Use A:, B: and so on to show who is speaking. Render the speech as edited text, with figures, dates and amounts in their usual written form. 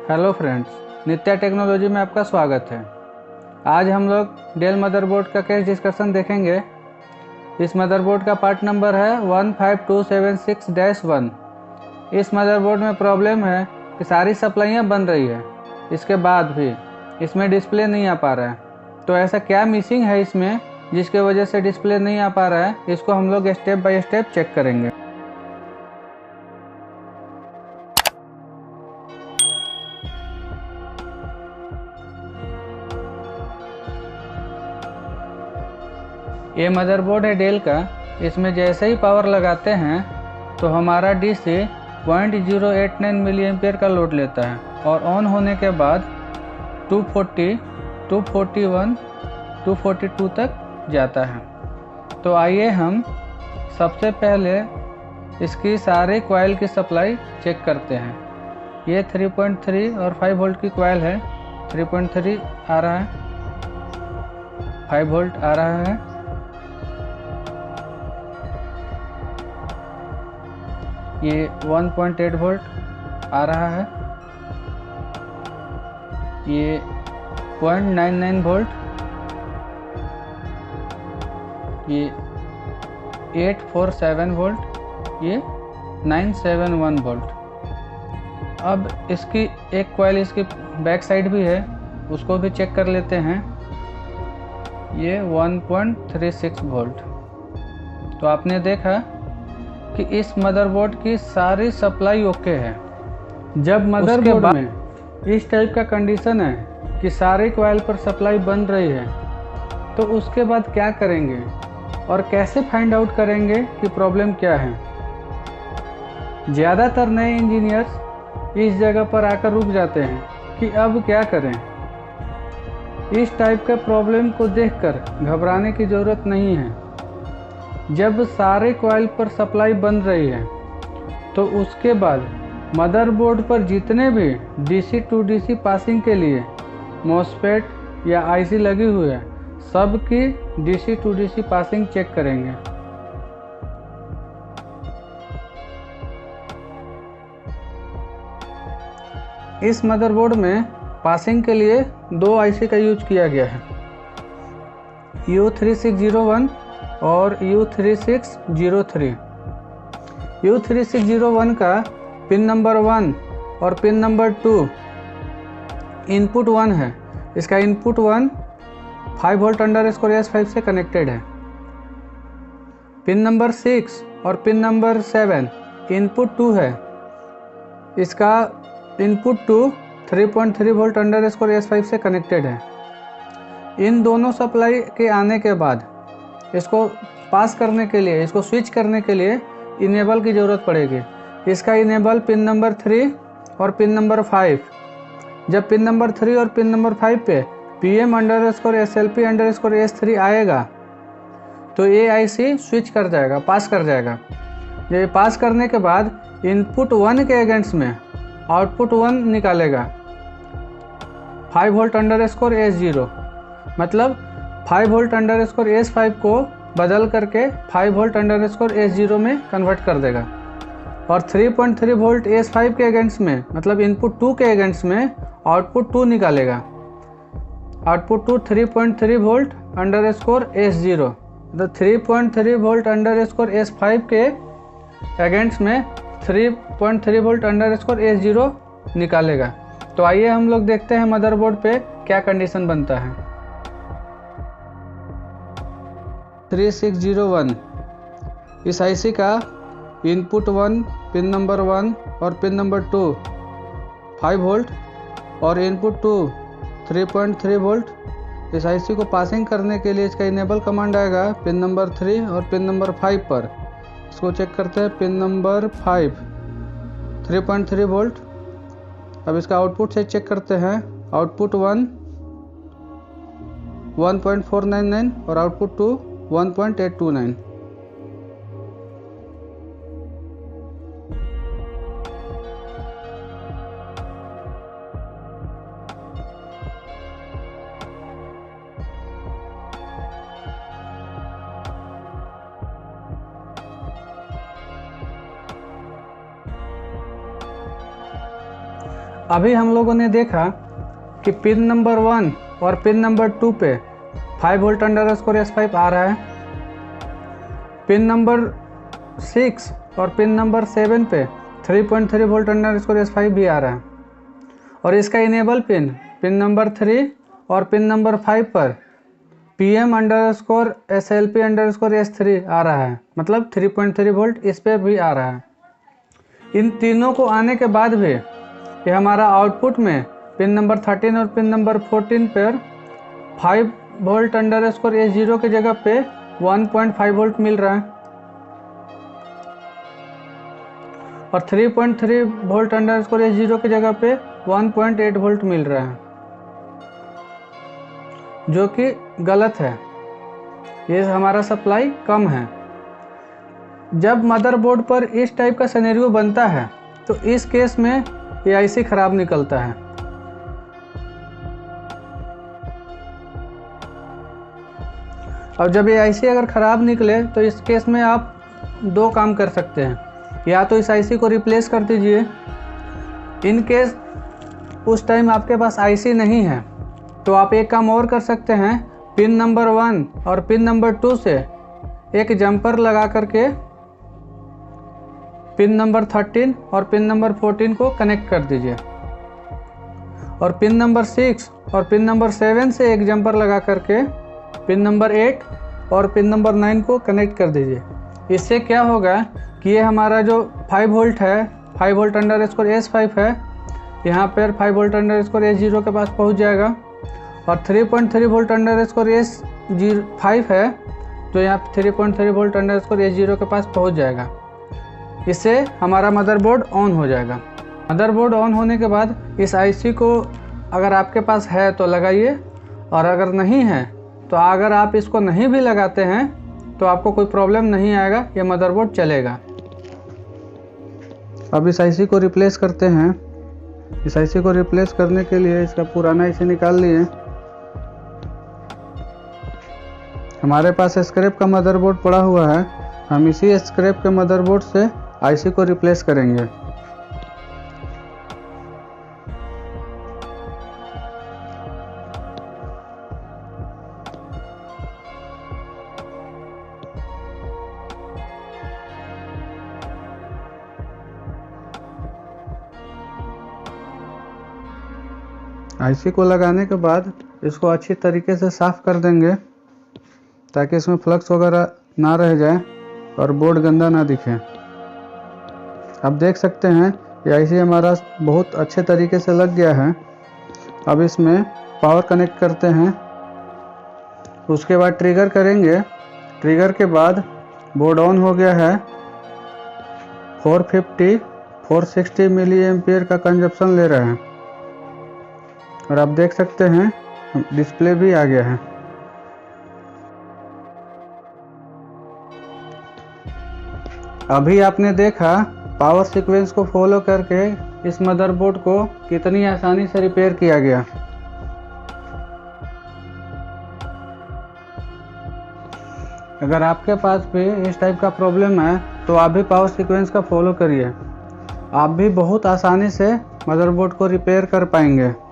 A: Hello friends, नित्या technology में आपका स्वागत है। आज हम लोग डेल मदरबोर्ड का केस डिस्कशन देखेंगे। इस मदरबोर्ड का पार्ट नंबर है 15276-1। इस मदरबोर्ड में प्रॉब्लम है कि सारी सप्लाइयाँ बन रही है, इसके बाद भी इसमें डिस्प्ले नहीं आ पा रहा है। तो ऐसा क्या मिसिंग है इसमें जिसके वजह से डिस्प्ले नहीं आ पा रहा है, इसको हम लोग स्टेप बाय स्टेप चेक करेंगे। ये मदरबोर्ड है डेल का। इसमें जैसे ही पावर लगाते हैं तो हमारा डीसी 0.089 मिली एम्पियर का लोड लेता है और ऑन होने के बाद 240, 241, 242 तक जाता है। तो आइए हम सबसे पहले इसकी सारे कॉइल की सप्लाई चेक करते हैं। ये 3.3 और 5 वोल्ट की कॉइल है। 3.3 आ रहा है, 5 वोल्ट आ रहा है। ये 1.8 वोल्ट आ रहा है। ये 0.99 वोल्ट, ये 847 वोल्ट, ये 971 वोल्ट। अब इसकी एक कॉइल इसकी बैक साइड भी है, उसको भी चेक कर लेते हैं। ये 1.36 वोल्ट। तो आपने देखा कि इस मदरबोर्ड की सारी सप्लाई ओके है। जब मदरबोर्ड में इस टाइप का कंडीशन है कि सारे कॉइल पर सप्लाई बन रही है, तो उसके बाद क्या करेंगे और कैसे फाइंड आउट करेंगे कि प्रॉब्लम क्या है। ज़्यादातर नए इंजीनियर्स इस जगह पर आकर रुक जाते हैं कि अब क्या करें। इस टाइप का प्रॉब्लम को देखकर घबराने की ज़रूरत नहीं है। जब सारे कॉइल पर सप्लाई बन रही है तो उसके बाद मदरबोर्ड पर जितने भी डीसी टू डीसी पासिंग के लिए मॉसफेट या आईसी लगी हुई है, सब की DC to DC passing check करेंगे। इस मदरबोर्ड में पासिंग के लिए दो आईसी का यूज किया गया है, U3601 और U3603। U3601 का पिन नंबर 1 और पिन नंबर 2 इनपुट 1 है। इसका इनपुट 1 5 वोल्ट अंडरस्कोर S5 से कनेक्टेड है। पिन नंबर 6 और पिन नंबर 7 इनपुट 2 है। इसका इनपुट 2 3.3 वोल्ट अंडरस्कोर S5 से कनेक्टेड है। इन दोनों सप्लाई के आने के बाद इसको पास करने के लिए, इसको स्विच करने के लिए इनेबल की ज़रूरत पड़ेगी। इसका इनेबल पिन नंबर 3 और पिन नंबर 5। जब पिन नंबर 3 और पिन नंबर 5 पे PM_SLP_S3 आएगा तो ये आईसी स्विच कर जाएगा, पास कर जाएगा। ये पास करने के बाद इनपुट 1 के अगेंस्ट में आउटपुट 1 निकालेगा 5 वोल्ट अंडरस्कोर S0। मतलब 5 वोल्ट अंडरस्कोर S5 को बदल करके 5 वोल्ट अंडरस्कोर S0 में कन्वर्ट कर देगा और 3.3 वोल्ट S5 के अगेंस्ट में, मतलब इनपुट 2 के अगेंस्ट में आउटपुट 2 निकालेगा। आउटपुट 2 3.3 वोल्ट अंडरस्कोर S0, तो 3.3 वोल्ट अंडरस्कोर S5 के अगेंस्ट में 3.3 वोल्ट अंडरस्कोर S0 निकालेगा। तो आइए हम लोग देखते हैं मदरबोर्ड पे क्या कंडीशन बनता है। 3601 इस आईसी का इनपुट 1 पिन नंबर 1 और पिन नंबर 2 5 वोल्ट और इनपुट 2 3.3 वोल्ट। इस आईसी को पासिंग करने के लिए इसका इनेबल कमांड आएगा पिन नंबर 3 और पिन नंबर 5 पर। इसको चेक करते हैं। Pin number 5 3.3 volt. अब इसका आउटपुट से चेक करते हैं। आउटपुट 1 1.499 और आउटपुट 2 1.829। अभी हम लोगों ने देखा कि पिन नंबर 1 और पिन नंबर 2 पे 5 वोल्ट अंडरस्कोर S5 आ रहा है। पिन नंबर 6 और पिन नंबर 7 पे 3.3 वोल्ट अंडरस्कोर S5 भी आ रहा है। और इसका इनेबल पिन नंबर 3 और पिन नंबर 5 पर PM_SLP_S3 आ रहा है, मतलब 3.3 वोल्ट इस पे भी आ रहा है। इन तीनों को आने के बाद भी ये हमारा आउटपुट में पिन नंबर 13 और पिन नंबर 14 पर 5 वोल्ट S0 की जगह पे 1.5 वोल्ट मिल रहा है और 3.3 वोल्ट S0 की जगह पे 1.8 वोल्ट मिल रहा है, जो कि गलत है। ये हमारा सप्लाई कम है। जब मदरबोर्ड पर इस टाइप का सिनेरियो बनता है तो इस केस में ये आईसी खराब निकलता है। और जब ये आईसी अगर ख़राब निकले तो इस केस में आप दो काम कर सकते हैं। या तो इस आईसी को रिप्लेस कर दीजिए। इन केस उस टाइम आपके पास आईसी नहीं है तो आप एक काम और कर सकते हैं, पिन नंबर 1 और पिन नंबर 2 से एक जंपर लगा करके पिन नंबर 13 और पिन नंबर 14 को कनेक्ट कर दीजिए और पिन नंबर 6 और पिन नंबर 7 से एक जंपर लगा करके पिन नंबर 8 और पिन नंबर 9 को कनेक्ट कर दीजिए। इससे क्या होगा कि ये हमारा जो 5 वोल्ट है, 5 वोल्ट S5 है, यहाँ पर 5 वोल्ट S0 के पास पहुँच जाएगा और 3.3 वोल्ट S5 है तो यहाँ 3.3 वोल्ट S0 के पास पहुँच जाएगा। इससे हमारा मदरबोर्ड ऑन हो जाएगा। मदरबोर्ड ऑन होने के बाद इस आईसी को अगर आपके पास है तो लगाइए और अगर नहीं है तो अगर आप इसको नहीं भी लगाते हैं तो आपको कोई प्रॉब्लम नहीं आएगा, ये मदरबोर्ड चलेगा। अब इस आईसी को रिप्लेस करते हैं। इस आईसी को रिप्लेस करने के लिए इसका पुराना आईसी निकाल लिए। हमारे पास स्क्रैप का मदरबोर्ड पड़ा हुआ है, हम इसी स्क्रैप के मदरबोर्ड से आईसी को रिप्लेस करेंगे। आईसी को लगाने के बाद इसको अच्छी तरीके से साफ़ कर देंगे ताकि इसमें फ्लक्स वगैरह ना रह जाए और बोर्ड गंदा ना दिखे। आप देख सकते हैं ये आईसी हमारा बहुत अच्छे तरीके से लग गया है। अब इसमें पावर कनेक्ट करते हैं, उसके बाद ट्रिगर करेंगे। ट्रिगर के बाद बोर्ड ऑन हो गया है। 460 मिली एम्पियर का कंजप्शन ले रहा है और आप देख सकते हैं डिस्प्ले भी आ गया है। अभी आपने देखा पावर सीक्वेंस को फॉलो करके इस मदरबोर्ड को कितनी आसानी से रिपेयर किया गया। अगर आपके पास भी इस टाइप का प्रॉब्लम है तो आप भी पावर सीक्वेंस का फॉलो करिए, आप भी बहुत आसानी से मदरबोर्ड को रिपेयर कर पाएंगे।